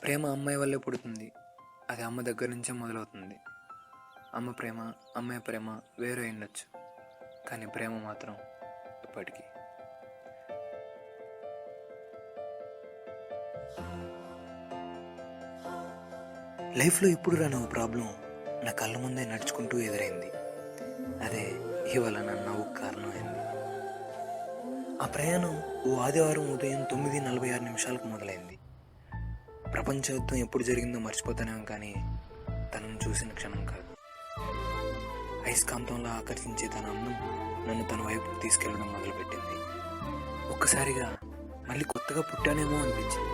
ప్రేమ అమ్మాయి వల్లే పుడుతుంది. అది అమ్మ దగ్గర నుంచే మొదలవుతుంది. అమ్మ ప్రేమ, అమ్మాయి ప్రేమ వేరే ఉండొచ్చు, కానీ ప్రేమ మాత్రం ఎప్పటికీ. లైఫ్లో ఇప్పుడు రాని ఓ ప్రాబ్లం నా కళ్ళ ముందే నడుచుకుంటూ ఎదురైంది. అదే ఇవాళ నా నవ్వుకు కారణమైంది. ఆ ప్రయాణం ఓ ఆదివారం ఉదయం 9:46 మొదలైంది. ప్రపంచ యుద్ధం ఎప్పుడు జరిగిందో మర్చిపోతానేమో, కానీ తనను చూసిన క్షణం కాదు. అయస్కాంతంలో ఆకర్షించే తన అందం నన్ను తన వైపు తీసుకెళ్లడం మొదలుపెట్టింది. ఒక్కసారిగా మళ్ళీ కొత్తగా పుట్టానేమో అనిపించింది.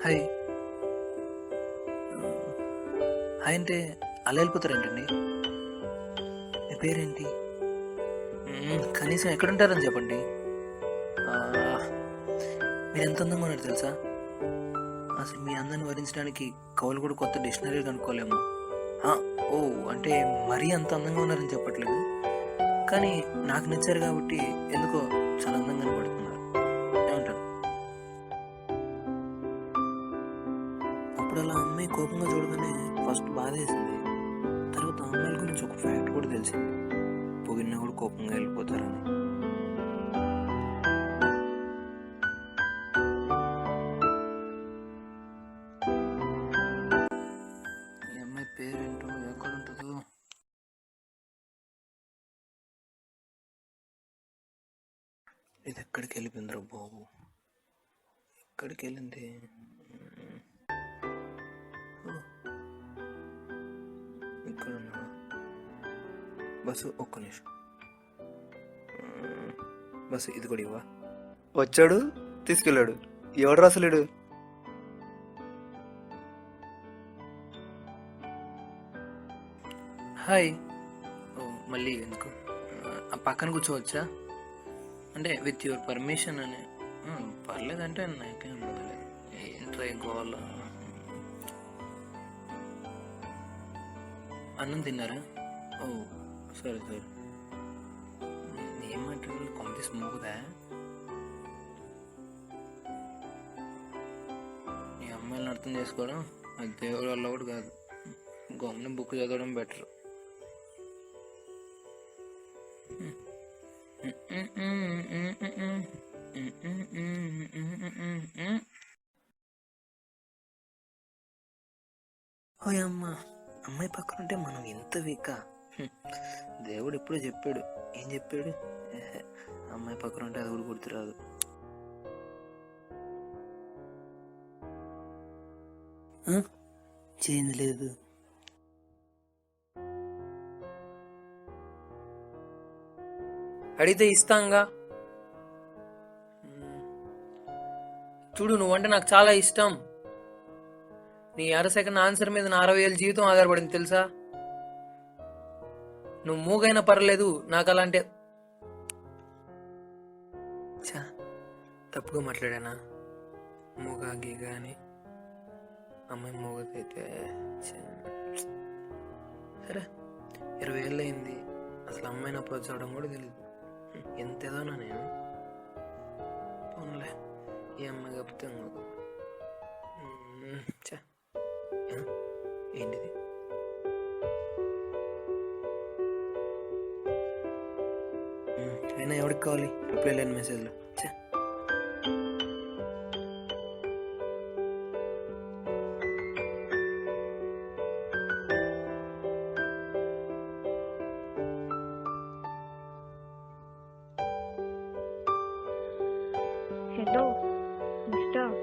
హాయ్ హాయ్ అంటే అలా వెళ్ళిపోతారేంటండి? మీ పేరేంటి? కనీసం ఎక్కడుంటారని చెప్పండి. మీరు ఎంత అందంగా ఉన్నారు తెలుసా? అసలు మీ అందాన్ని వర్ణించడానికి కవులు కూడా కొత్త డిక్షనరీ కనుక్కోలేము. ఓ అంటే మరీ అంత అందంగా ఉన్నారని చెప్పట్లేదు, కానీ నాకు నచ్చారు కాబట్టి ఎందుకో చాలా అందంగా కనపడుతున్నారు. ఏమంటారు? అప్పుడు అలా అమ్మాయి కోపంగా చూడగానే ఫస్ట్ బాధ వేసింది. తర్వాత అమ్మాయిల గురించి ఒక ఫ్యాక్ట్ కూడా తెలిసింది, పొగిడినా కూడా కోపంగా వెళ్ళిపోతారని. ఈ అమ్మాయి పేరేంటో ఎక్కడ ఉంటుందో. ఇది ఎక్కడికి వెళ్ళిపోయిందిరా బాబు? ఎక్కడికి వెళ్ళింది? ఇక్కడ ఉన్నా బస్సు. ఒక్క నిమిషం. బస్సు ఇది కూడా ఇవ్వా. వచ్చాడు, తీసుకెళ్ళాడు. ఎవడు రాసలేడు? హాయ్. మళ్ళీ ఎందుకు? ఆ పక్కన కూర్చోవచ్చా? అంటే విత్ యువర్ పర్మిషన్ అని. పర్లేదంటే నాకేం మొదలే. ఏంట్రై గోల. అన్నం తిన్నారా? సరే సరే. ఏమంటారు? కొంత మోగుదా? ఈ అమ్మాయిలను అర్థం చేసుకోవడం అది దేవుడు వల్ల కూడా కాదు. గమ్మున బుక్ చదవడం బెటర్. ఓయమ్మా, అమ్మాయి పక్కన ఉంటే మనం ఎంత వీకా? దేవుడు ఎప్పుడో చెప్పాడు. ఏం చెప్పాడు? అమ్మాయి పక్కన ఉంటే అది కూడా గుర్తురాదు. చేంజ్ లేదు. అడిగితే ఇస్తాంగా. చూడు, నువ్వంటే నాకు చాలా ఇష్టం. నీ అరసెకండ్ ఆన్సర్ మీద నా 60 ఏళ్ళ జీవితం ఆధారపడింది తెలుసా? నువ్వు మూగైనా పర్లేదు, నాకు అలాంటి. తప్పుగా మాట్లాడానా? మూగా గీగా అని. అమ్మాయి మూగదైతే సరే. 20 ఏళ్ళు అయింది, అసలు అమ్మాయిని అప్రోచ్ అవడం కూడా తెలియదు. ఎంత ఏదోనా నేను. పోన్లే, ఈ అమ్మాయి కాకపోతే ఏంటిది? అయినా ఎవరికి కావాలి రిప్లై లేని మెసేజ్లో? హలో మిస్టర్,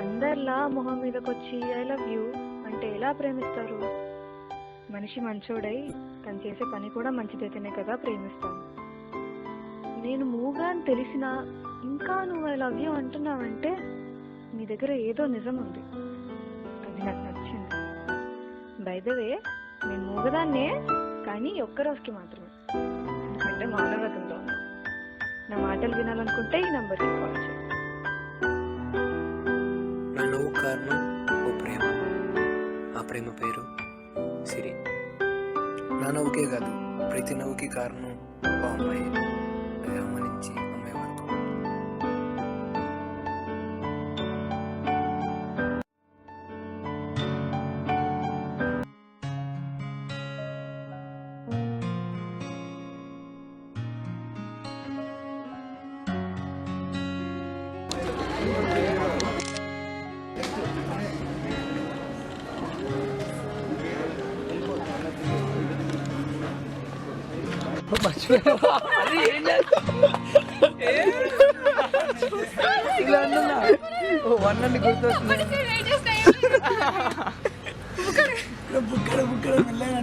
అందరిలా మొహం మీదకి వచ్చి ఐ లవ్ యూ అంటే ఎలా ప్రేమిస్తారు? మనిషి మంచోడై తను చేసే పని కూడా మంచిదైతేనే కదా ప్రేమిస్తాను. నేను మూగా అని తెలిసినా ఇంకా నువ్వు ఐ లవ్ యూ అంటున్నావంటే నీ దగ్గర ఏదో నిజం ఉంది. అది నాకు నచ్చింది. బై ద వే, నేను మూగదాన్నే, కానీ ఒక్క రోజుకి మాత్రమే. ఎందుకంటే మానవతంలో ఉన్నా. నా మాటలు వినాలనుకుంటే ఈ నంబర్కి కాల్ చేయి. నా నవ్వు కారణం ఓ ప్రేమ. ఆ ప్రేమ పేరు సిరి. నా నవ్వుకే కాదు, ప్రతి నవ్వుకి కారణం ఓ అమ్మాయి. అది అమ్మ నుంచి అమ్మాయి వరకు. వన్ అండి గుర్తొస్తుంది. బుక్కడ మెల్లగా